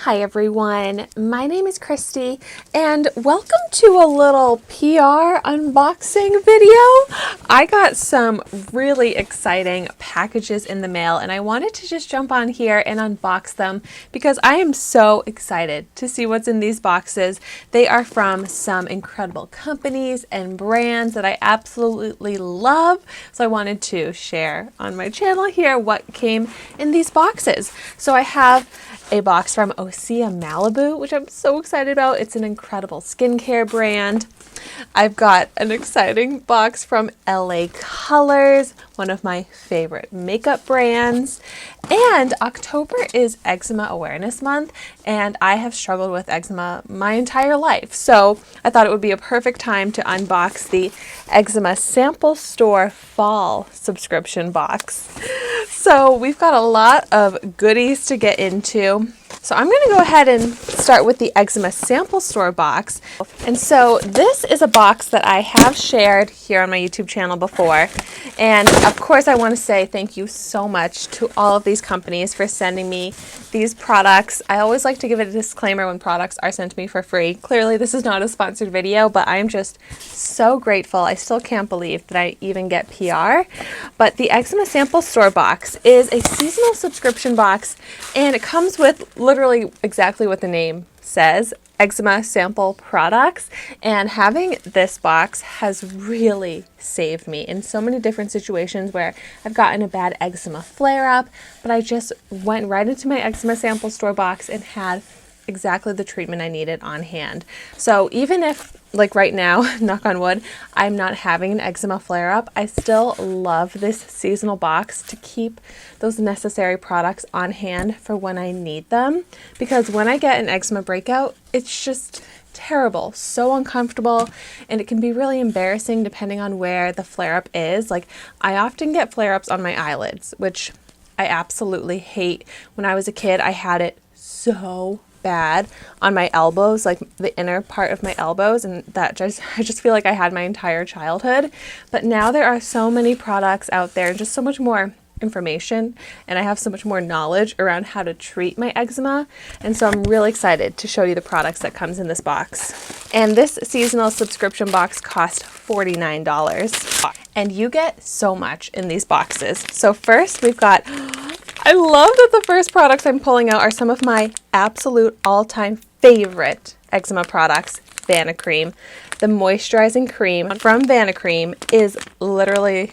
Hi everyone, my name is Christy and welcome to a little PR unboxing video. I got some really exciting packages in the mail and I wanted to just jump on here and unbox them because I am so excited to see what's in these boxes. They are from some incredible companies and brands that I absolutely love, so I wanted to share on my channel here what came in these boxes. So I have a box from Osea Malibu, which I'm so excited about. It's an incredible skincare brand. I've got an exciting box from LA Colors, one of my favorite makeup brands. And October is Eczema Awareness Month, and I have struggled with eczema my entire life. So I thought it would be a perfect time to unbox the Eczema Sample Store Fall subscription box. So we've got a lot of goodies to get into. So I'm going to go ahead and start with the Eczema Sample Store box. And so this is a box that I have shared here on my YouTube channel before. And of course I want to say thank you so much to all of these companies for sending me these products. I always like to give a disclaimer when products are sent to me for free. Clearly this is not a sponsored video, but I'm just so grateful. I still can't believe that I even get PR. But the Eczema Sample Store box is a seasonal subscription box, and it comes with literally exactly what the name says, Eczema Sample Products. And having this box has really saved me in so many different situations where I've gotten a bad eczema flare-up, but I just went right into my Eczema Sample Store box and had exactly the treatment I needed on hand. So even if, like right now, knock on wood, I'm not having an eczema flare-up, I still love this seasonal box to keep those necessary products on hand for when I need them. Because when I get an eczema breakout, it's just terrible, so uncomfortable, and it can be really embarrassing depending on where the flare-up is. Like, I often get flare-ups on my eyelids, which I absolutely hate. When I was a kid, I had it so bad on my elbows, like the inner part of my elbows, and I just feel like I had my entire childhood. But now there are so many products out there, just so much more information, and I have so much more knowledge around how to treat my eczema, and so I'm really excited to show you the products that comes in this box. And this seasonal subscription box cost $49, and you get so much in these boxes. So first we've got, I love that the first products I'm pulling out are some of my absolute all-time favorite eczema products. Vanicream. The moisturizing cream from Vanicream is literally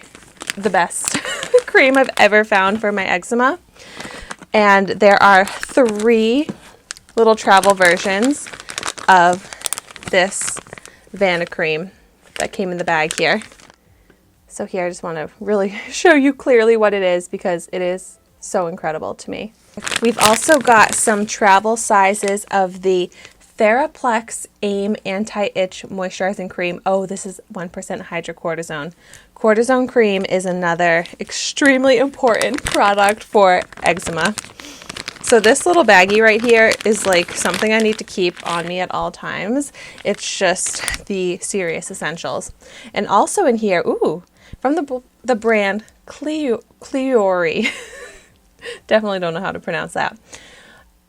the best cream I've ever found for my eczema. And there are 3 little travel versions of this Vanicream that came in the bag here. So here I just want to really show you clearly what it is because it is so incredible to me. We've also got some travel sizes of the Theraplex Aim Anti-Itch Moisturizing Cream. Oh, this is 1% hydrocortisone. Cortisone cream is another extremely important product for eczema. So this little baggie right here is like something I need to keep on me at all times. It's just the serious essentials. And also in here, ooh, from the brand Cleori. Definitely don't know how to pronounce that.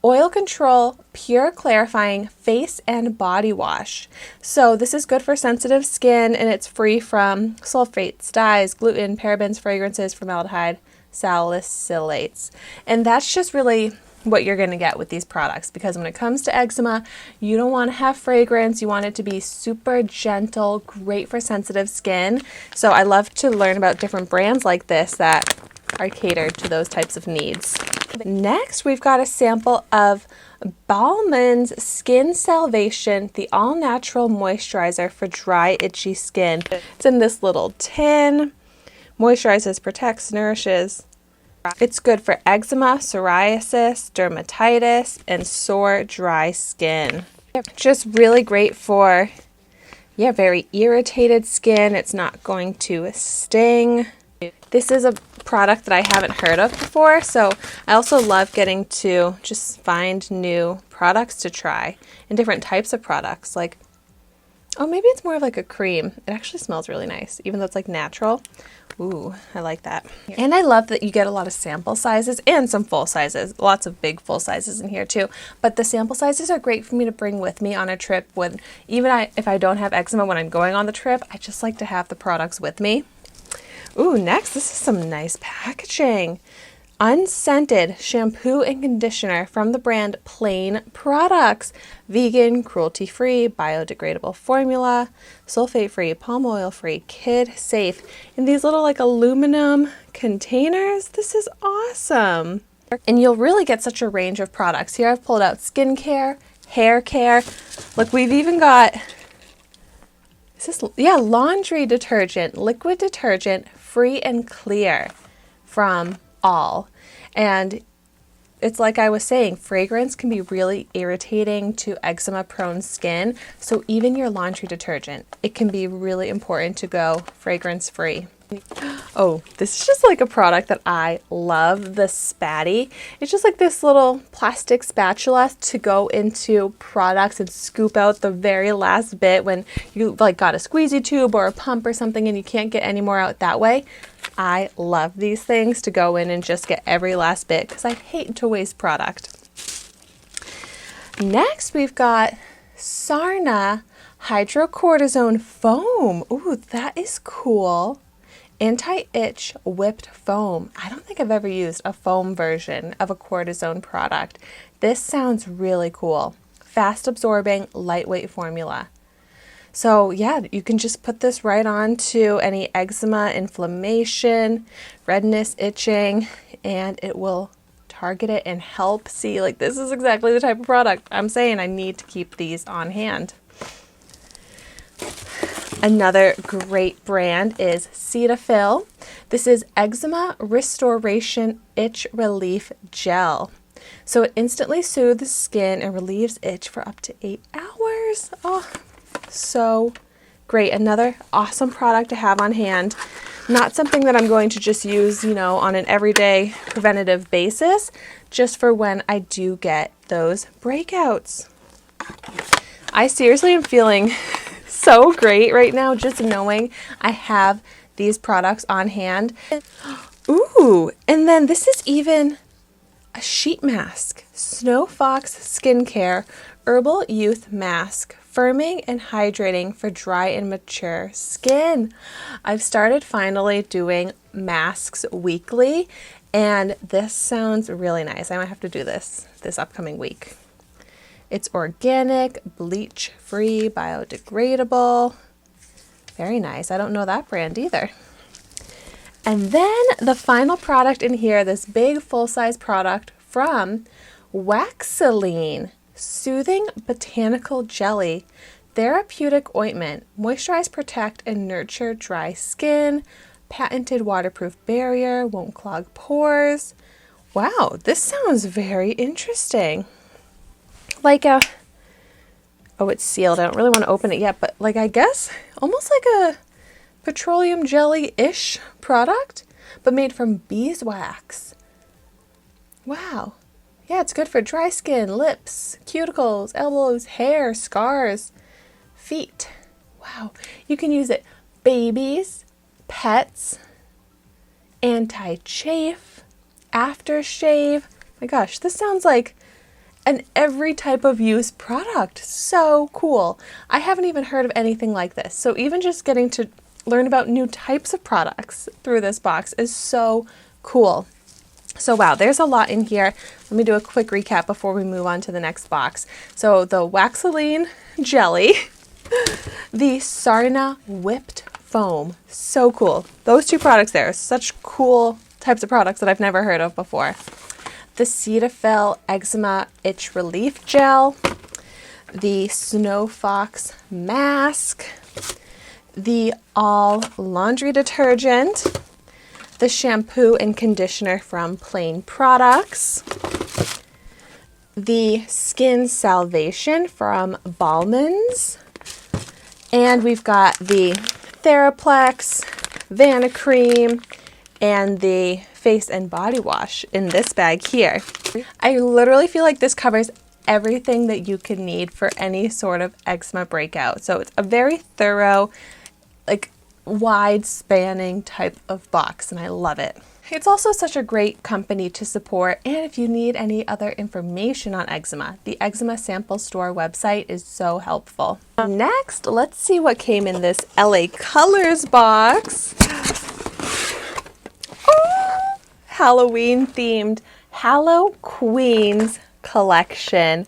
Oil Control Pure Clarifying Face and Body Wash. So this is good for sensitive skin, and it's free from sulfates, dyes, gluten, parabens, fragrances, formaldehyde, salicylates. And that's just really what you're going to get with these products, because when it comes to eczema, you don't want to have fragrance. You want it to be super gentle, great for sensitive skin. So I love to learn about different brands like this that are catered to those types of needs. Next, we've got a sample of Bauman's Skin Salvation, the all-natural moisturizer for dry, itchy skin. It's in this little tin. Moisturizes, protects, nourishes. It's good for eczema, psoriasis, dermatitis, and sore, dry skin. Just really great for, very irritated skin. It's not going to sting. This is a product that I haven't heard of before, so I also love getting to just find new products to try and different types of products. Like, Oh, maybe it's more of like a cream. It actually smells really nice, even though it's like natural. Ooh, I like that. And I love that you get a lot of sample sizes and some full sizes. Lots of big full sizes in here too. But the sample sizes are great for me to bring with me on a trip when, if I don't have eczema when I'm going on the trip, I just like to have the products with me. Ooh, next, this is some nice packaging. Unscented shampoo and conditioner from the brand Plain Products. Vegan, cruelty-free, biodegradable formula, sulfate-free, palm oil-free, kid-safe. In these little like aluminum containers. This is awesome. And you'll really get such a range of products. Here I've pulled out skincare, hair care. Look, we've even got, laundry detergent, liquid detergent, free and clear from All. And it's like I was saying, fragrance can be really irritating to eczema prone skin. So even your laundry detergent, it can be really important to go fragrance free. Oh, this is just like a product that I love, the Spatty. It's just like this little plastic spatula to go into products and scoop out the very last bit when you like got a squeezy tube or a pump or something and you can't get any more out that way. I love these things to go in and just get every last bit because I hate to waste product. Next, we've got Sarna Hydrocortisone Foam. Ooh, that is cool. Anti-itch whipped foam. I don't think I've ever used a foam version of a cortisone product. This sounds really cool. Fast absorbing, lightweight formula. So yeah, you can just put this right on to any eczema, inflammation, redness, itching, and it will target it and help. See, like this is exactly the type of product I'm saying I need to keep these on hand. Another great brand is Cetaphil. This is Eczema Restoration Itch Relief Gel. So it instantly soothes skin and relieves itch for up to 8 hours. Oh, so great. Another awesome product to have on hand. Not something that I'm going to just use, on an everyday preventative basis, just for when I do get those breakouts. I seriously am feeling so great right now just knowing I have these products on hand. Ooh, and then this is even a sheet mask. Snow Fox Skincare Herbal Youth Mask. Firming and hydrating for dry and mature skin. I've started finally doing masks weekly, and this sounds really nice. I might have to do this upcoming week. It's organic, bleach-free, biodegradable. Very nice. I don't know that brand either. And then the final product in here, this big full-size product from Waxaline. Soothing Botanical Jelly. Therapeutic Ointment. Moisturize, protect, and nurture dry skin. Patented waterproof barrier. Won't clog pores. Wow, this sounds very interesting. Like it's sealed. I don't really want to open it yet, but like I guess almost like a petroleum jelly-ish product, but made from beeswax. Wow. Yeah, it's good for dry skin, lips, cuticles, elbows, hair, scars, feet. Wow. You can use it babies, pets, anti-chafe, aftershave. My gosh, this sounds like an every type of use product. So cool. I haven't even heard of anything like this. So even just getting to learn about new types of products through this box is so cool. So wow, there's a lot in here. Let me do a quick recap before we move on to the next box. So the Waxaline jelly, the Sarna whipped foam, so cool. Those two products there are such cool types of products that I've never heard of before. The Cetaphil Eczema Itch Relief Gel, the Snow Fox mask, the All laundry detergent, the shampoo and conditioner from Plain Products, the Skin Salvation from Ballman's, and we've got the Theraplex, Vanicream, and the face and body wash in this bag here. I literally feel like this covers everything that you could need for any sort of eczema breakout. So it's a very thorough, like wide spanning type of box, and I love it. It's also such a great company to support, and if you need any other information on eczema, the Eczema Sample Store website is so helpful. Next, let's see what came in this LA Colors box. Oh, Halloween themed Hallow Queens collection.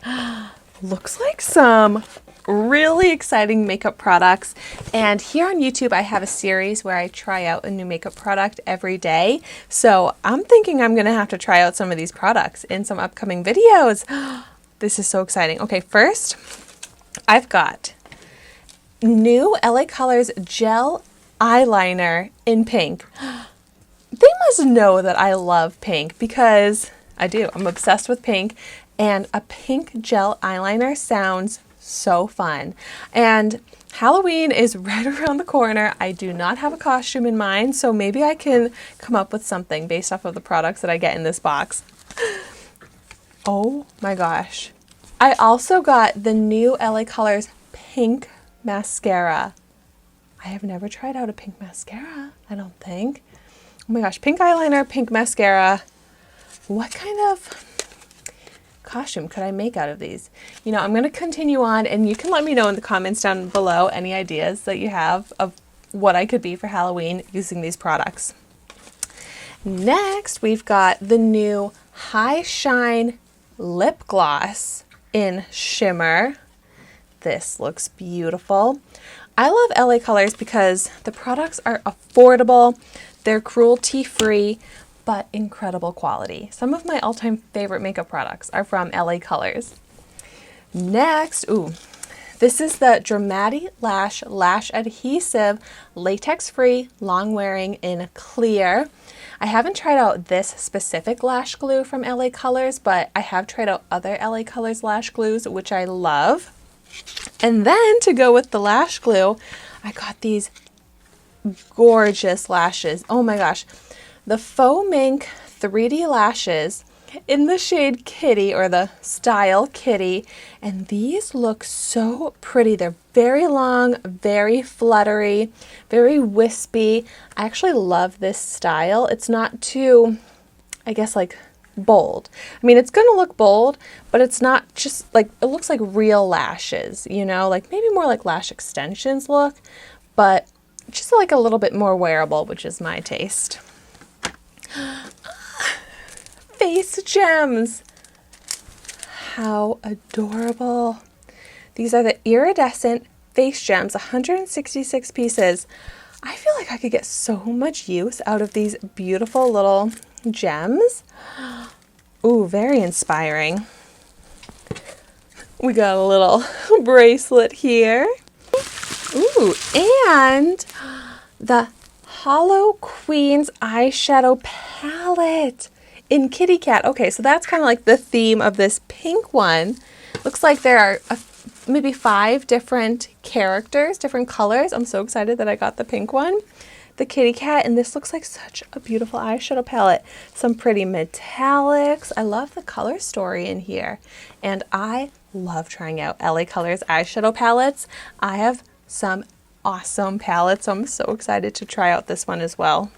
Looks like some really exciting makeup products, and here on YouTube I have a series where I try out a new makeup product every day, so I'm thinking I'm gonna have to try out some of these products in some upcoming videos. This is so exciting. Okay, first I've got new LA Colors gel eyeliner in pink. They must know that I love pink, because I do. I'm obsessed with pink, and a pink gel eyeliner sounds so fun. And Halloween is right around the corner. I do not have a costume in mind, so maybe I can come up with something based off of the products that I get in this box. Oh my gosh. I also got the new LA Colors pink mascara. I have never tried out a pink mascara, I don't think. Oh my gosh, pink eyeliner, pink mascara. What kind of costume could I make out of these? You know, I'm going to continue on, and you can let me know in the comments down below any ideas that you have of what I could be for Halloween using these products. Next, we've got the new High Shine lip gloss in shimmer. This looks beautiful. I love LA Colors because the products are affordable, they're cruelty-free, but incredible quality. Some of my all-time favorite makeup products are from LA Colors. Next, this is the Dramatic Lash Adhesive, latex-free, long-wearing in clear. I haven't tried out this specific lash glue from LA Colors, but I have tried out other LA Colors lash glues, which I love. And then to go with the lash glue, I got these gorgeous lashes. Oh my gosh. The Faux Mink 3D lashes in the shade Kitty, or the style Kitty, and these look so pretty. They're very long, very fluttery, very wispy. I actually love this style. It's not too, I guess, like bold. I mean, it's gonna look bold, but it's not just like, it looks like real lashes, you know, like maybe more like lash extensions look, but just like a little bit more wearable, which is my taste. Face gems. How adorable. These are the iridescent face gems, 166 pieces. I feel like I could get so much use out of these beautiful little gems. Ooh, very inspiring. We got a little bracelet here. Ooh, and the Hollow Queens eyeshadow palette in Kitty Cat. Okay, so that's kind of like the theme of this pink one. Looks like there are maybe 5 different characters, different colors. I'm so excited that I got the pink one, the Kitty Cat, and this looks like such a beautiful eyeshadow palette. Some pretty metallics. I love the color story in here, and I love trying out LA Colors eyeshadow palettes. I have some awesome palette, so I'm so excited to try out this one as well.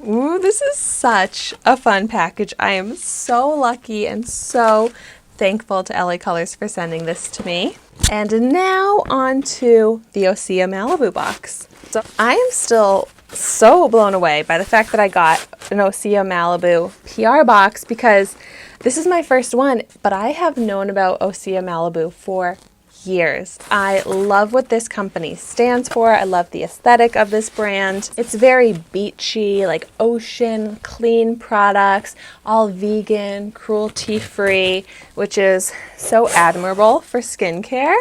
Ooh, this is such a fun package. I am so lucky and so thankful to LA Colors for sending this to me. And now on to the Osea Malibu box. So I am still so blown away by the fact that I got an Osea Malibu PR box, because this is my first one, but I have known about Osea Malibu for years. I love what this company stands for. I love the aesthetic of this brand. It's very beachy, like ocean, clean products, all vegan, cruelty-free, which is so admirable for skincare.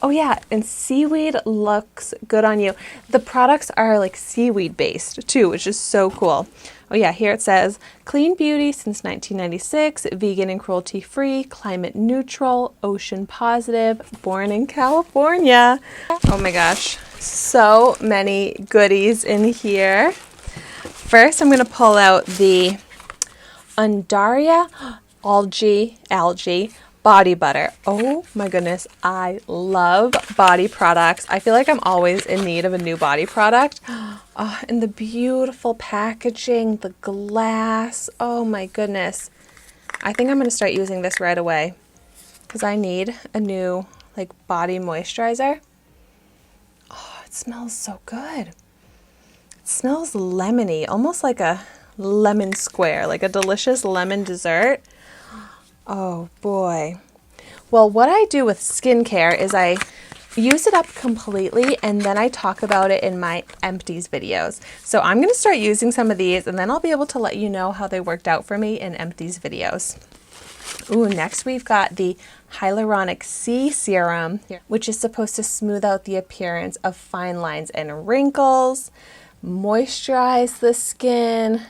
Oh yeah, and seaweed looks good on you. The products are like seaweed based too, which is so cool. Oh yeah, here it says, clean beauty since 1996, vegan and cruelty free, climate neutral, ocean positive, born in California. Oh my gosh, so many goodies in here. First, I'm gonna pull out the Undaria algae body butter. Oh my goodness, I love body products. I feel like I'm always in need of a new body product. Oh, and the beautiful packaging, the glass. Oh my goodness. I think I'm going to start using this right away because I need a new like body moisturizer. Oh, it smells so good. It smells lemony, almost like a lemon square, like a delicious lemon dessert. Oh boy. Well, what I do with skincare is I use it up completely and then I talk about it in my empties videos. So I'm going to start using some of these and then I'll be able to let you know how they worked out for me in empties videos. Ooh, next we've got the Hyaluronic C Serum, which is supposed to smooth out the appearance of fine lines and wrinkles, moisturize the skin.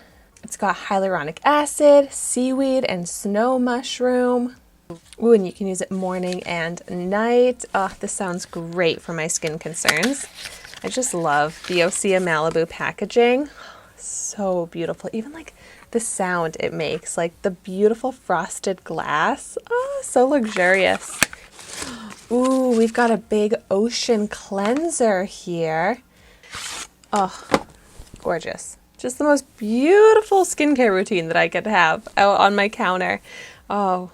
It's got hyaluronic acid, seaweed, and snow mushroom. Ooh, and you can use it morning and night. Oh, this sounds great for my skin concerns. I just love the Osea Malibu packaging. So beautiful. Even like the sound it makes, like the beautiful frosted glass. Oh, so luxurious. Ooh, we've got a big ocean cleanser here. Oh, gorgeous. Just the most beautiful skincare routine that I could have out on my counter. Oh,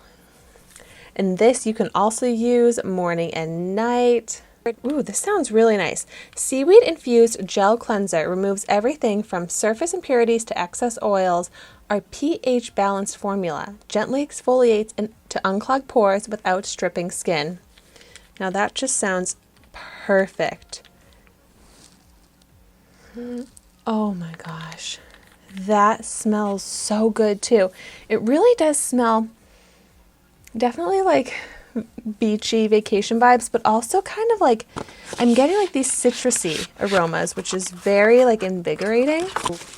and this you can also use morning and night. Ooh, this sounds really nice. Seaweed infused gel cleanser removes everything from surface impurities to excess oils. Our pH balanced formula gently exfoliates to unclog pores without stripping skin. Now that just sounds perfect. Oh my gosh, that smells so good too. It really does smell definitely like beachy vacation vibes, but also kind of like I'm getting like these citrusy aromas, which is very like invigorating.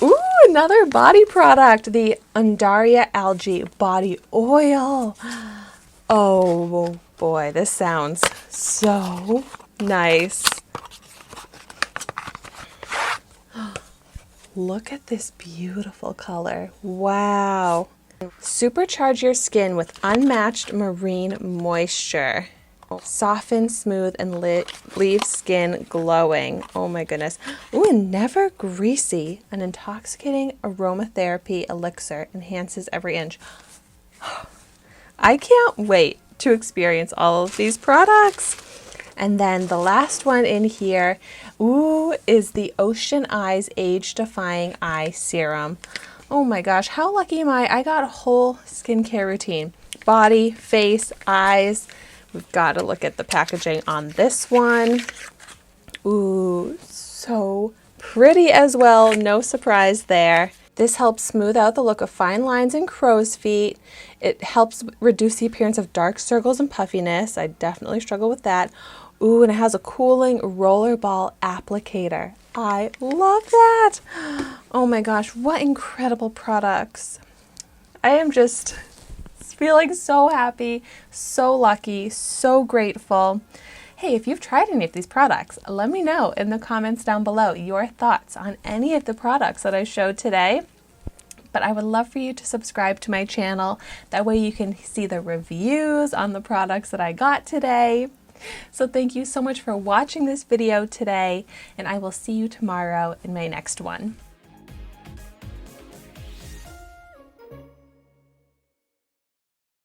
Ooh, another body product, the Undaria Algae Body Oil. Oh boy, this sounds so nice. Look at this beautiful color. Wow. Supercharge your skin with unmatched marine moisture. Soften, smooth, and leave skin glowing. Oh my goodness. Ooh, and never greasy. An intoxicating aromatherapy elixir enhances every inch. I can't wait to experience all of these products. And then the last one in here, ooh, is the Ocean Eyes Age Defying Eye Serum. Oh my gosh, how lucky am I? I got a whole skincare routine. Body, face, eyes. We've got to look at the packaging on this one. Ooh, so pretty as well. No surprise there. This helps smooth out the look of fine lines and crow's feet. It helps reduce the appearance of dark circles and puffiness. I definitely struggle with that. Ooh, and it has a cooling rollerball applicator. I love that. Oh my gosh, what incredible products. I am just feeling so happy, so lucky, so grateful. Hey, if you've tried any of these products, let me know in the comments down below your thoughts on any of the products that I showed today. But I would love for you to subscribe to my channel. That way you can see the reviews on the products that I got today. So thank you so much for watching this video today, and I will see you tomorrow in my next one.